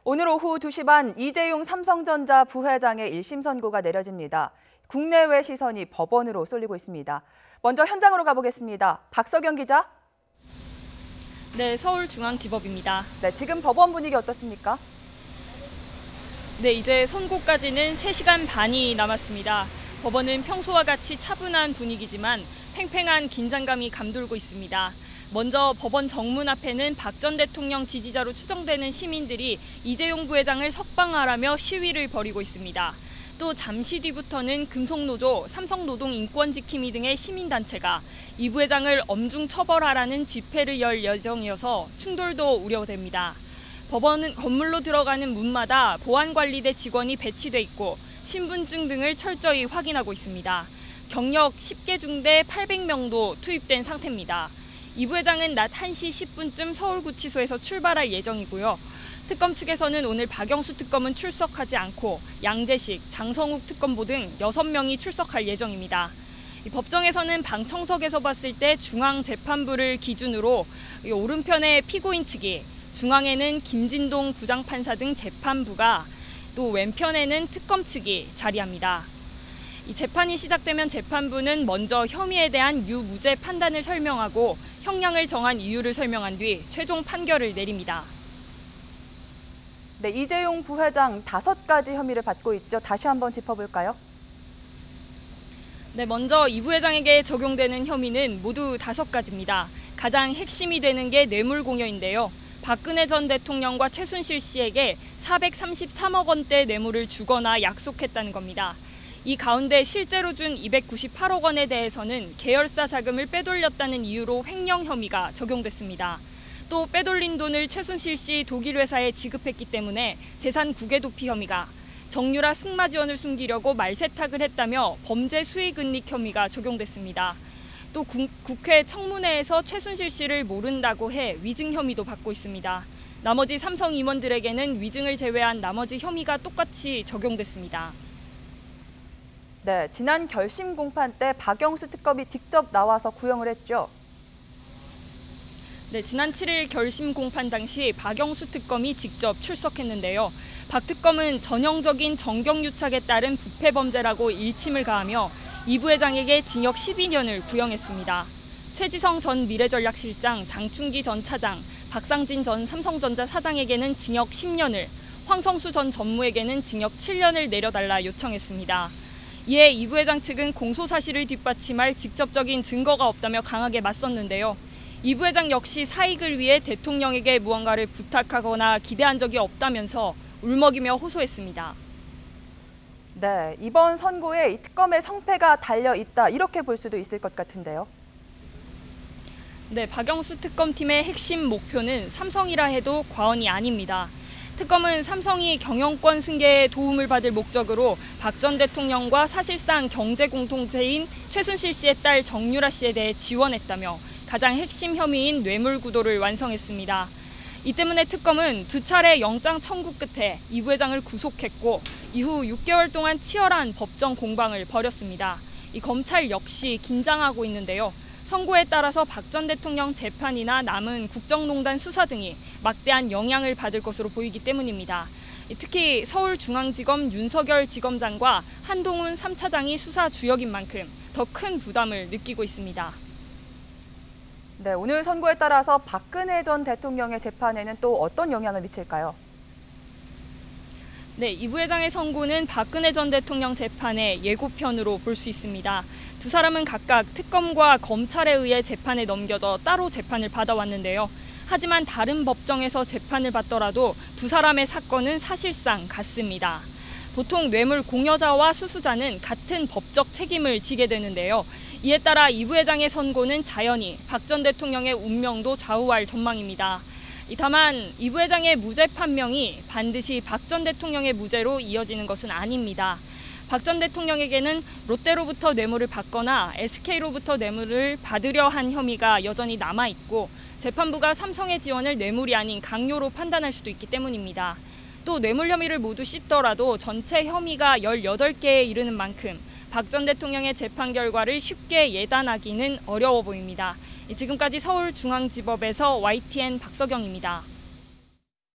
오늘 오후 2시 반 이재용 삼성전자 부회장의 1심 선고가 내려집니다. 국내외 시선이 법원으로 쏠리고 있습니다. 먼저 현장으로 가보겠습니다. 박석영 기자. 네, 서울중앙지법입니다. 네, 지금 법원 분위기 어떻습니까? 네, 이제 선고까지는 3시간 반이 남았습니다. 법원은 평소와 같이 차분한 분위기지만 팽팽한 긴장감이 감돌고 있습니다. 먼저 법원 정문 앞에는 박 전 대통령 지지자로 추정되는 시민들이 이재용 부회장을 석방하라며 시위를 벌이고 있습니다. 또 잠시 뒤부터는 금속노조, 삼성노동인권지킴이 등의 시민단체가 이 부회장을 엄중 처벌하라는 집회를 열 예정이어서 충돌도 우려됩니다. 법원은 건물로 들어가는 문마다 보안관리대 직원이 배치돼 있고 신분증 등을 철저히 확인하고 있습니다. 경력 10개 중대 800명도 투입된 상태입니다. 이 부회장은 낮 1시 10분쯤 서울구치소에서 출발할 예정이고요. 특검 측에서는 오늘 박영수 특검은 출석하지 않고 양재식, 장성욱 특검보 등 6명이 출석할 예정입니다. 법정에서는 방청석에서 봤을 때 중앙재판부를 기준으로 오른편에 피고인 측이, 중앙에는 김진동 부장판사 등 재판부가, 또 왼편에는 특검 측이 자리합니다. 이 재판이 시작되면 재판부는 먼저 혐의에 대한 유무죄 판단을 설명하고 형량을 정한 이유를 설명한 뒤 최종 판결을 내립니다. 네, 이재용 부회장 5가지 혐의를 받고 있죠. 다시 한번 짚어볼까요? 네, 먼저 이 부회장에게 적용되는 혐의는 모두 5가지입니다. 가장 핵심이 되는 게 뇌물공여인데요. 박근혜 전 대통령과 최순실 씨에게 433억 원대 뇌물을 주거나 약속했다는 겁니다. 이 가운데 실제로 준 298억 원에 대해서는 계열사 자금을 빼돌렸다는 이유로 횡령 혐의가 적용됐습니다. 또 빼돌린 돈을 최순실 씨 독일 회사에 지급했기 때문에 재산 국외 도피 혐의가, 정유라 승마 지원을 숨기려고 말세탁을 했다며 범죄 수익 은닉 혐의가 적용됐습니다. 또 국회 청문회에서 최순실 씨를 모른다고 해 위증 혐의도 받고 있습니다. 나머지 삼성 임원들에게는 위증을 제외한 나머지 혐의가 똑같이 적용됐습니다. 네, 지난 결심 공판 때 박영수 특검이 직접 나와서 구형을 했죠. 네, 지난 7일 결심 공판 당시 박영수 특검이 직접 출석했는데요. 박 특검은 전형적인 정경유착에 따른 부패 범죄라고 일침을 가하며 이 부회장에게 징역 12년을 구형했습니다. 최지성 전 미래전략실장, 장충기 전 차장, 박상진 전 삼성전자 사장에게는 징역 10년을, 황성수 전 전무에게는 징역 7년을 내려달라 요청했습니다. 이에 이 부회장 측은 공소 사실을 뒷받침할 직접적인 증거가 없다며 강하게 맞섰는데요. 이 부회장 역시 사익을 위해 대통령에게 무언가를 부탁하거나 기대한 적이 없다면서 울먹이며 호소했습니다. 네, 이번 선고에 이 특검의 성패가 달려 있다, 이렇게 볼 수도 있을 것 같은데요. 네, 박영수 특검팀의 핵심 목표는 삼성이라 해도 과언이 아닙니다. 특검은 삼성이 경영권 승계에 도움을 받을 목적으로 박 전 대통령과 사실상 경제 공동체인 최순실 씨의 딸 정유라 씨에 대해 지원했다며 가장 핵심 혐의인 뇌물 구도를 완성했습니다. 이 때문에 특검은 2차례 영장 청구 끝에 이 부회장을 구속했고 이후 6개월 동안 치열한 법정 공방을 벌였습니다. 이 검찰 역시 긴장하고 있는데요. 선고에 따라서 박 전 대통령 재판이나 남은 국정농단 수사 등이 막대한 영향을 받을 것으로 보이기 때문입니다. 특히 서울중앙지검 윤석열 지검장과 한동훈 3차장이 수사 주역인 만큼 더 큰 부담을 느끼고 있습니다. 네, 오늘 선고에 따라서 박근혜 전 대통령의 재판에는 또 어떤 영향을 미칠까요? 네, 이 부회장의 선고는 박근혜 전 대통령 재판의 예고편으로 볼 수 있습니다. 두 사람은 각각 특검과 검찰에 의해 재판에 넘겨져 따로 재판을 받아왔는데요. 하지만 다른 법정에서 재판을 받더라도 두 사람의 사건은 사실상 같습니다. 보통 뇌물 공여자와 수수자는 같은 법적 책임을 지게 되는데요. 이에 따라 이 부회장의 선고는 자연히 박 전 대통령의 운명도 좌우할 전망입니다. 다만 이 부회장의 무죄 판명이 반드시 박 전 대통령의 무죄로 이어지는 것은 아닙니다. 박 전 대통령에게는 롯데로부터 뇌물을 받거나 SK로부터 뇌물을 받으려 한 혐의가 여전히 남아있고 재판부가 삼성의 지원을 뇌물이 아닌 강요로 판단할 수도 있기 때문입니다. 또 뇌물 혐의를 모두 씻더라도 전체 혐의가 18개에 이르는 만큼 박 전 대통령의 재판 결과를 쉽게 예단하기는 어려워 보입니다. 지금까지 서울중앙지법에서 YTN 박석영입니다.